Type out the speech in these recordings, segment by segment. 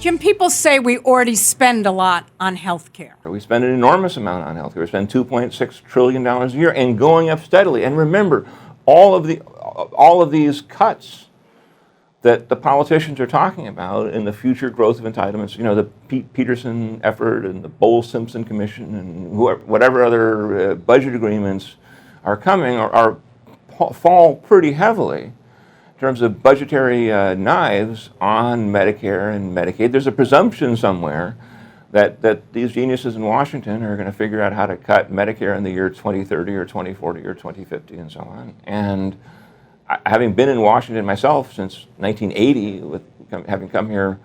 Jim, people say we already spend a lot on health care. We spend an enormous amount on health care. We spend $2.6 trillion a year and going up steadily. And remember, all of these cuts that the politicians are talking about in the future growth of entitlements, you know, the Pete Peterson effort and the Bowles-Simpson Commission and whatever other budget agreements are coming fall pretty heavily in terms of budgetary knives on Medicare and Medicaid. There's a presumption somewhere that these geniuses in Washington are going to figure out how to cut Medicare in the year 2030 or 2040 or 2050 and so on. And having been in Washington myself since 1980, having come here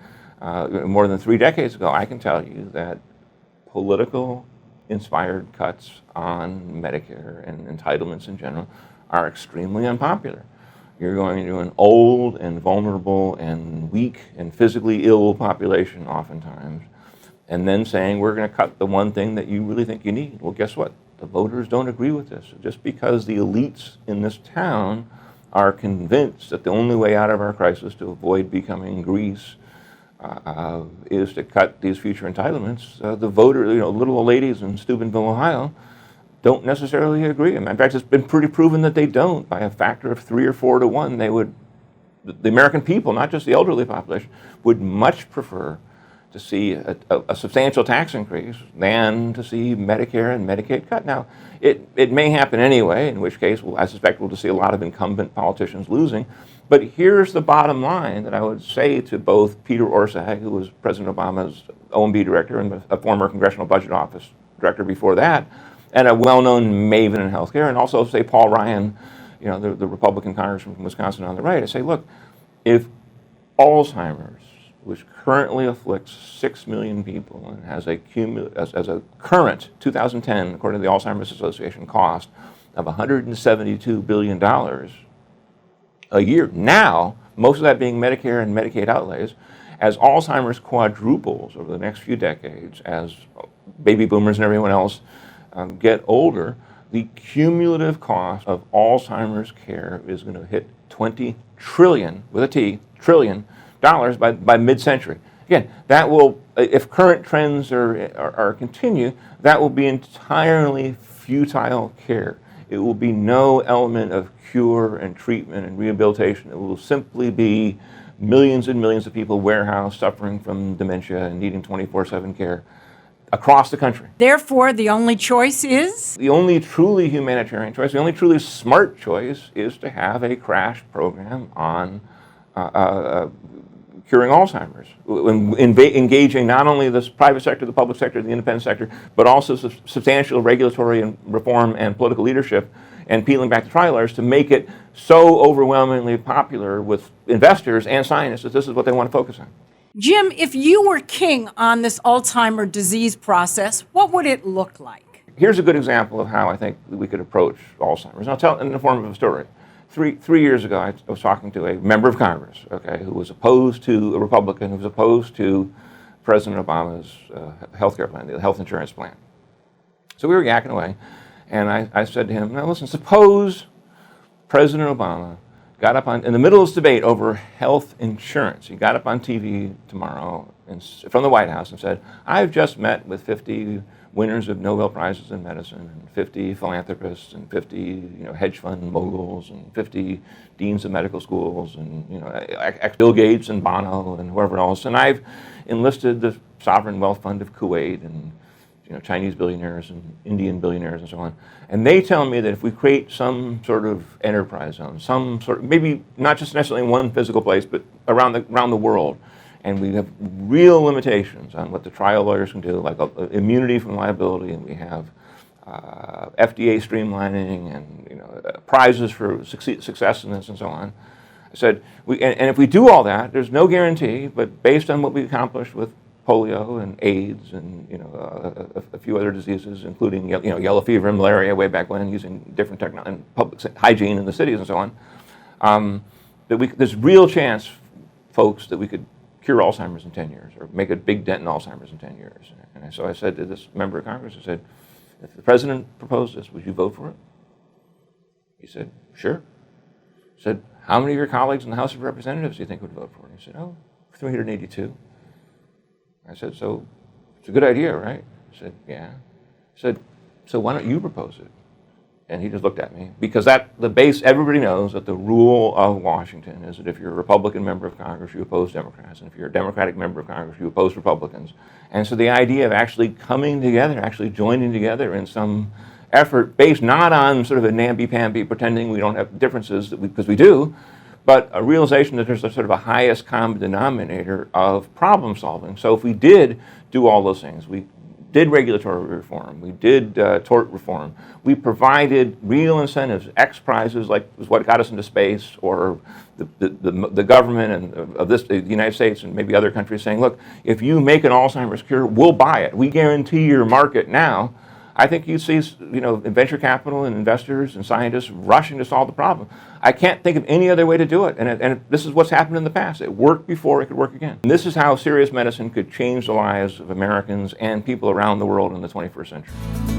more than 3 decades ago, I can tell you that political inspired cuts on Medicare and entitlements in general are extremely unpopular. You're going to an old and vulnerable and weak and physically ill population oftentimes, and then saying we're going to cut the one thing that you really think you need. Well, guess what? The voters don't agree with this. Just because the elites in this town are convinced that the only way out of our crisis to avoid becoming Greece is to cut these future entitlements, the voter, little old ladies in Steubenville, Ohio, don't necessarily agree. In fact, it's been pretty proven that they don't. By a factor of 3 or 4 to 1, the American people, not just the elderly population, would much prefer to see a substantial tax increase than to see Medicare and Medicaid cut. Now, it may happen anyway, in which case I suspect we'll just see a lot of incumbent politicians losing. But here's the bottom line that I would say to both Peter Orszag, who was President Obama's OMB director and a former Congressional Budget Office director before that, and a well-known maven in healthcare, and also say Paul Ryan, the Republican congressman from Wisconsin on the right. I say, look, if Alzheimer's, which currently afflicts 6 million people and has as a current 2010, according to the Alzheimer's Association, cost of $172 billion a year. Now, most of that being Medicare and Medicaid outlays, as Alzheimer's quadruples over the next few decades, as baby boomers and everyone else get older, the cumulative cost of Alzheimer's care is going to hit $20 trillion, with a T, trillion dollars by mid-century. Again, that will, if current trends are continue, that will be entirely futile care. It will be no element of cure and treatment and rehabilitation. It will simply be millions and millions of people warehoused, suffering from dementia and needing 24/7 care across the country. Therefore, the only choice is? The only truly humanitarian choice, the only truly smart choice is to have a crash program on curing Alzheimer's, engaging not only the private sector, the public sector, the independent sector, but also substantial regulatory and reform and political leadership and peeling back the trial errors to make it so overwhelmingly popular with investors and scientists that this is what they want to focus on. Jim, if you were king on this Alzheimer's disease process, what would it look like? Here's a good example of how I think we could approach Alzheimer's. And I'll tell it in the form of a story. Three years ago, I was talking to a member of Congress, who was opposed to, a Republican, who was opposed to President Obama's health care plan, the health insurance plan. So we were yakking away, and I said to him, now listen, suppose President Obama got up in the middle of this debate over health insurance. He got up on TV tomorrow from the White House and said, I've just met with 50 winners of Nobel Prizes in medicine, and 50 philanthropists, and 50 hedge fund moguls, and 50 deans of medical schools, and Bill Gates and Bono and whoever else. And I've enlisted the sovereign wealth fund of Kuwait and Chinese billionaires and Indian billionaires and so on. And they tell me that if we create some sort of enterprise zone, some sort of, maybe not just necessarily in one physical place, but around the world, and we have real limitations on what the trial lawyers can do, like immunity from liability, and we have FDA streamlining and prizes for success in this and so on. I said, and if we do all that, there's no guarantee, but based on what we accomplished with polio and AIDS and a few other diseases, including yellow fever and malaria way back when, using different technology and public hygiene in the cities and so on, there's real chance, folks, that we could cure Alzheimer's in 10 years or make a big dent in Alzheimer's in 10 years. And so I said to this member of Congress, I said, if the president proposed this, would you vote for it? He said, sure. I said, how many of your colleagues in the House of Representatives do you think would vote for it? He said, 382. I said, so it's a good idea, right? He said, yeah. I said, so why don't you propose it? And he just looked at me, because everybody knows that the rule of Washington is that if you're a Republican member of Congress, you oppose Democrats, and if you're a Democratic member of Congress, you oppose Republicans. And so the idea of actually coming together, actually joining together in some effort based not on sort of a namby-pamby pretending we don't have differences, because we do, but a realization that there's a sort of a highest common denominator of problem solving. So if we did do all those things, we did regulatory reform, we did tort reform, we provided real incentives, X prizes like was what got us into space, or the government of the United States and maybe other countries saying, look, if you make an Alzheimer's cure, we'll buy it. We guarantee your market now. I think you see, venture capital and investors and scientists rushing to solve the problem. I can't think of any other way to do it. And this is what's happened in the past. It worked before, it could work again. And this is how serious medicine could change the lives of Americans and people around the world in the 21st century.